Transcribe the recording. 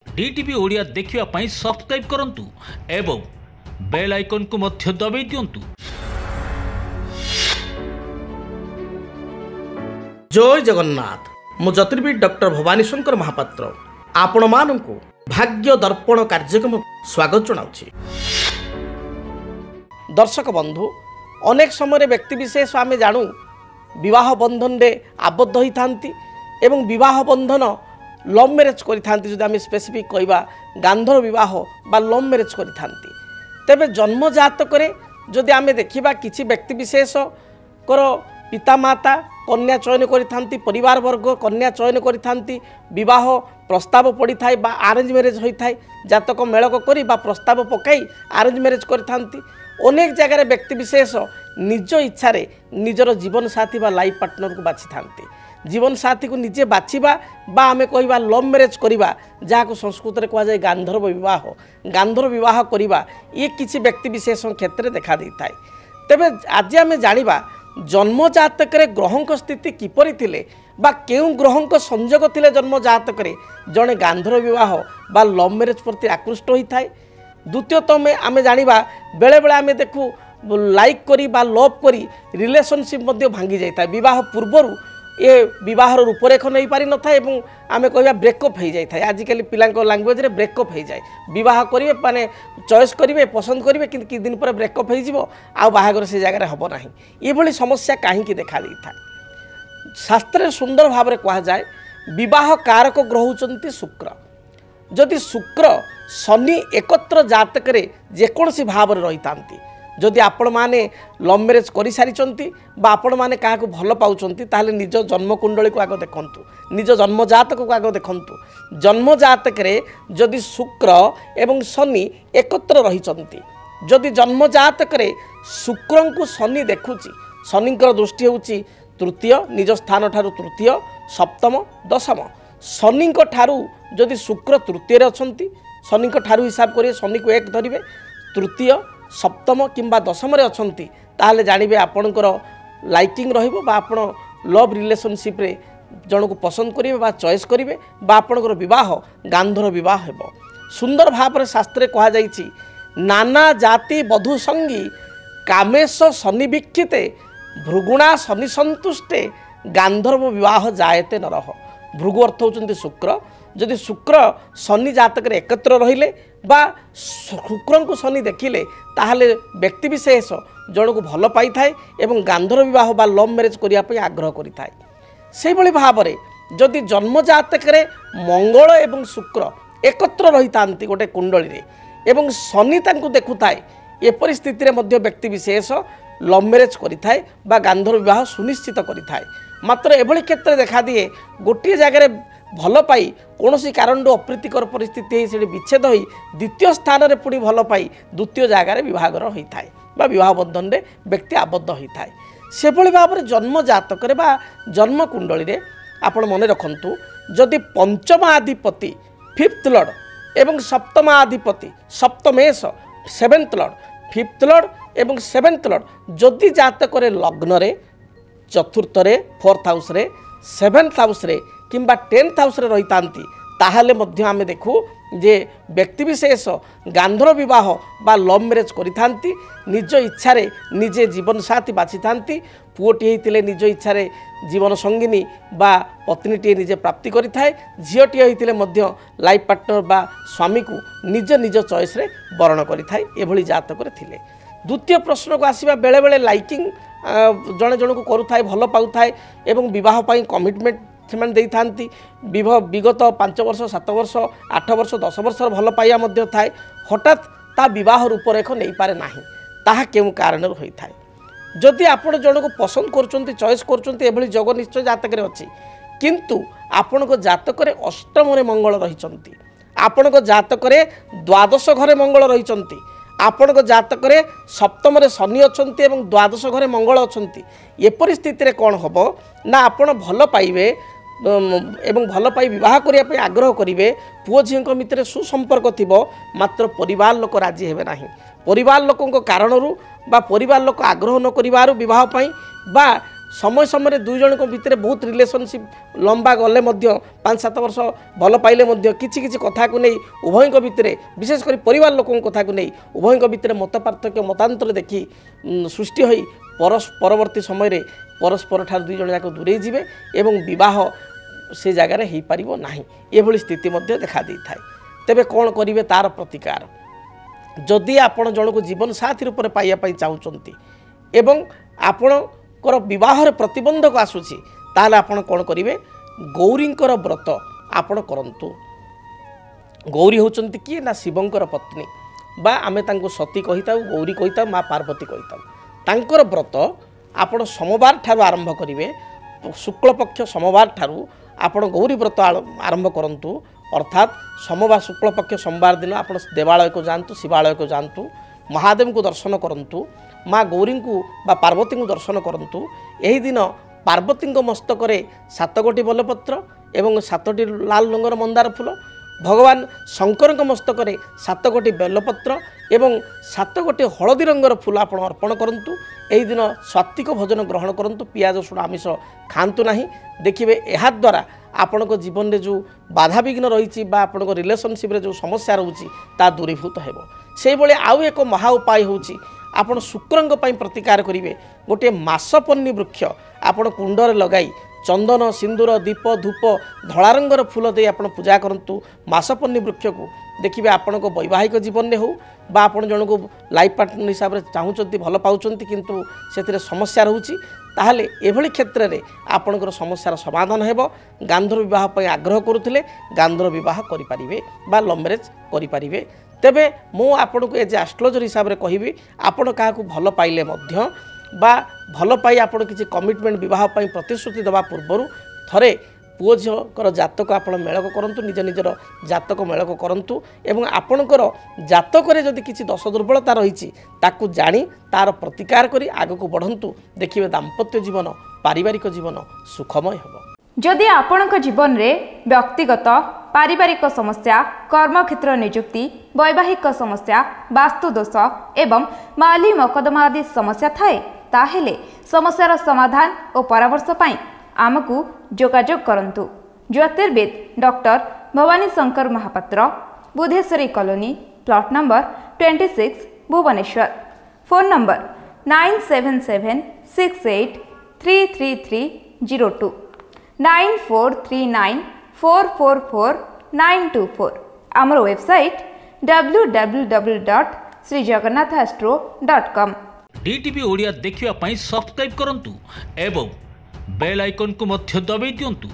DTV Odia देखिवा पाई subscribe करंतु एवं bell icon को मध्य दबाई दियंतु। जय जगन्नाथ। मु ज्योतिर्विद डॉक्टर भवानी शंकर महापात्र आपण मानकु भाग्य दर्पण कार्यक्रम स्वागत जनाउछि। दर्शक बंधु, अनेक समय व्यक्तिविशेष आम जानू विवाह बंधन रे आबद्ध होई थांती एवं विवाह बंधन लव मैरेज करि थांती। जदि आम स्पेसिफिक कहबा गांधर विवाह बा लव मैरेज करि थांती, तेबे जन्म जातक रे जदि आम देखिबा किछि व्यक्तिविशेष कर पितामाता कन्या चयन करि थांती, परिवार वर्ग कन्या चयन करि थांती, विवाह प्रस्ताव पड़ी थाए बा अरेंज मैरेज होई थाए, जातक मेलक करी बा प्रस्ताव पकाई अरेंज मैरेज करि थांती। अनेक जगह व्यक्तिविशेष निज इच्छा रे निजर जीवन साथी बा लाइफ पार्टनर को बाछि थांती। जीवन साथी को निजे बाछिबा बा आमे कहबा लव मैरेज करिबा, जाको संस्कृत रे कहा जाय गांधर्व विवाह, गांधर्व विवाह करिबा ये किछि व्यक्तिविशेष क्षेत्र देखा दै थाए। तेबे आज आमे जानिबा जन्म जातक रे ग्रहंक स्थिति किपरि थिले बा केउ ग्रहंक संयोग थिले जन्म जातक रे जणे गांधर्व विवाह बा लव मैरेज प्रति आकृष्ट होई थाए। द्वितीयतः आमे जानिबा बेले बेले आमे देखु लाइक करी बा लव करी रिलेशनशिप मध्य भांगी जाय थाए। विवाह पूर्वरु ये विवाहर रूपरेख नहीं पारि न था एवं आमे कहबा ब्रेकअप हो जाए था। आजिकल पिलांको लैंग्वेज रे ब्रेकअप हो जाए, विवाह करिवे माने चॉइस करिवे पसंद करिवे किंतु कि दिन पर ब्रेकअप हो जिवो आ बाहागर से जगह हबो नाही। ये भली समस्या काहे की देखा दै था। शास्त्र सुंदर भाव रे कहा जाए विवाह कारक ग्रह होचंती शुक्र। जदि शुक्र शनि एकत्र जातक रे जेकोसी भाव रे रहितांती, जदि आपण माने लव मैरेज करि सारिचंती बा आपण माने काहाको भल पाउचंती ताले निज जन्म कुंडली को आगो देखंतु, निज जन्म जातक को आगो देखंतु। जन्म जातक रे जदि शुक्र एवं शनि एकत्र रहिचंती, जदि जन्म जातक रे शुक्रं को शनि देखुची, शनिकर दृष्टि होउची तृतीय निज स्थान ठारू तृतीय सप्तम दशम। शनिक ठारू जदि शुक्र तृतीय रे अछंती, शनिक ठारू हिसाब करिए शनि को एक धरिबे, तृतीय सप्तम किंबा दशम रे अछंती ताहले जानिबे आपणकर लाइकिंग रहिबो बा आपण लव रिलेशनशिप रे जण को पसंद करिवे बा चॉइस करिवे बा आपणकर विवाह गांधर विवाह हेबो। सुंदर भाव रे शास्त्रे कहा जाईछि नाना जाति बधु संगी कामेश शनि विक्षिते भृगुणा शनि संतुष्टे गांधर्व विवाह जायते नरह। भृगु अर्थ होचंती शुक्र। जदि शुक्र शनि जातक रे एकत्र रहिले बा शुक्रं को शनि देखिले ताहले व्यक्तिविशेष जण को भल पाई थाए एवं गांधर्व विवाह बा लव मैरेज करिया पई आग्रह करि थाए। सेहि भली भाव रे जदि जन्म जातक रे मंगल एवं शुक्र एकत्र रहितांती गोटे कुंडली रे एवं शनि तांको देखु थाए, ए परिस्थिति रे मध्य व्यक्तिविशेष लव मैरेज करि थाए बा गांधर्व विवाह सुनिश्चित करि थाए। मात्र एभली क्षेत्र देखा दिए गोटे जगह भल पाई कौन कारण अप्रीतिकर परिस्थिति से विच्छेद हो द्वितीय स्थान में पुणी भल पाई द्वितीय जगार बहागर होता है बा विवाह बंधन में व्यक्ति आबद्ध होता है। से भली भाव में जन्म जातक बा जन्म कुंडली रे आपण मन रखंतु जदि पंचमाधिपति फिफ्थ लॉर्ड एवं सप्तमाधिपति सप्तमेश सेवेंथ लॉर्ड फिफ्थ लॉर्ड एवं सेवेंथ लॉर्ड जदि जातक लग्न रे चतुर्थ रे फोर्थ हाउस रे सेवेंथ हाउस रे किंबा 10th हाउस रे रहितांती ताहले मध्य आमे देखु जे व्यक्तिविशेष गांधर्व विवाह बा लव मैरेज करिथांती, निज इच्छा रे निजे जीवन साथी बाछिथांती। पुओटी हेतिले निज इच्छा रे जीवन संगिनी बा पत्नीटी निजे प्राप्ति करिथाए, झियोटी हेतिले मध्य लाइफ पार्टनर बा स्वामी को निज निज चॉइस रे वर्ण करिथाए। एभली जातक रे थिले। द्वितीय प्रश्न को आसीबा बेले बेले लाइकिंग जणे जण को करुथाए भल पाउथाए एवं विवाह पई कमिटमेंट सेमान देई थांती। विगत 5 वर्ष 7 वर्ष 8 वर्ष 10 वर्ष भल पाइया मध्य थाए, हठात ता विवाह रूपरेख नहीं पारे नाही, ताहा केउ कारण होई थाए। जदि आपण जण को पसंद करचंती चॉइस करचंती एभली जग निश्चय जातक रे अछि, किंतु आपण को जातक रे अष्टम रे मंगल रहिचंती, आपण को जातक रे द्वादश घरे मंगल रहिचंती, आपण को जातक रे सप्तम रे शनि अछंती एवं द्वादश घरे मंगल अछंती। ए परिस्थिति रे कोन हबो ना आपण भल पाइबे एवं भल पाई विवाह करने आग्रह करेंगे, पुओ झील भितर सुसंपर्क थिबो, मात्र परिवार लोक राजी हेबे नाही। परिवार लोकों कारणरू बा परिवार लोक आग्रह न करिवारु विवाह पाई बा समय समय दुई जन भितर बहुत रिलेशनशिप लंबा गले 5-7 वर्ष भल पाइले किछि किछि कथा को नहीं उभय भितर विशेषकर परिवार लोक कथा को नहीं उभय भितर मत पार्थक्य मतांतर देखी सृष्टि होई परवर्ती समय रे परस्पर ठार दुई जन जाक दूरे जीवे एवं विवाह से जगार हो पारिबो नाही एभली स्थिति मध्य देखा दै थाए। तेबे कौन करिवे तार प्रतिकार जदि आपण जन को जीवन साथी रूप में पाइबा चाहूँगी एवं आपणकर बह प्रतिबंधक आसूसी ताल आपण कौन करेंगे गौरींकर व्रत आपण करंतु। गौरी होचंती किए ना शिवंकर पत्नी बा आमे तांको सती कहिता गौरी कहिता माँ पार्वती कहिता तांकर व्रत आपण सोमवार ठारू आरंभ करेंगे शुक्ल पक्ष सोमवार ठारू आपण गौरी व्रत आरंभ करंतु अर्थात सोमवार शुक्ल पक्ष सोमवार दिन आप देवालय को जातु शिवालय को जातु महादेव को दर्शन करंतु माँ गौरी को बा पार्वती को दर्शन करंतु। यही दिन पार्वती मस्तक 7 गोटी बेलपत्र एवं 7टी लाल रंगर मंदार फूल भगवान शंकर मस्तक 7 गोटी बेलपत्र एवं 7 गोटी हलदी रंगर फूल आप अर्पण करंतु। यही दिन सात्विक भोजन ग्रहण करंतु पियाज रसुण आमिष खातु नहीं देखिए यह द्वारा आपण जीवन में जो बाधा विघ्न रही आपण रिलेशनशिप जो समस्या रोची ता दूरीभूत हो। से भाई आउ एक महा उपाय होची आपण शुक्रंग प्रतिकार करेंगे गोटे मासपन्नी वृक्ष आपण कुंडर लगाई चंदन सिंदूर दीप धूप धला रंगर फूल दे आपण पूजा करंतु। मासपन्नी वृक्ष को देखिए आपण वैवाहिक जीवन में हो बा आपण जन को लाइफ पार्टनर हिसाब से चाहूँगी भल पाउछंती किंतु से समस्या रोची ताहले एभली क्षेत्र में आपणकर समस्यार समाधान हेबो। गांधर्व विवाह पर आग्रह करुथिले गांधर्व विवाह करिपारिबे बा लव मैरेज करिपारिबे। तेबे मु आपन को एज एस्ट्रोलॉजर हिसाब रे कहिबी आपण काहाकू भल पाइले मध्य बा भल पाई आपण किछि कमिटमेंट विवाह पई प्रतिश्रुति दबा पूर्वरु थरे पुओ झीकर जातक आप मेलक करंतु निज निजर जातक मेलक करंतु एवं आपणकर जातक जदि किछि दोष दुर्बलता रही ताकू जानी तार प्रतिकार करी आगको बढ़ंतु देखिए दाम्पत्य जीवन पारिवारिक जीवन सुखमय हेबो। जदि आपणक जीवन रे व्यक्तिगत पारिवारिक समस्या कर्मक्षेत्र नियुक्ति वैवाहिक समस्या वास्तु दोष एवं माली मकदमा आदि समस्या थाए ताहेले समस्यार समाधान और परामर्श पाई आमको जोगाजोग करंतु। ज्योतिर्विद doctor Bhabani Shankar Mahapatra Budheswari colony plot number 26 भुवनेश्वर। Phone number 9776833302 9439444924। आमर वेबसाइट www.srijagannathastro.com। DTV ओडिया देखिवा पई सब्सक्राइब करंतु एवं बेल आइकन को मध्य दबाई दियंतु।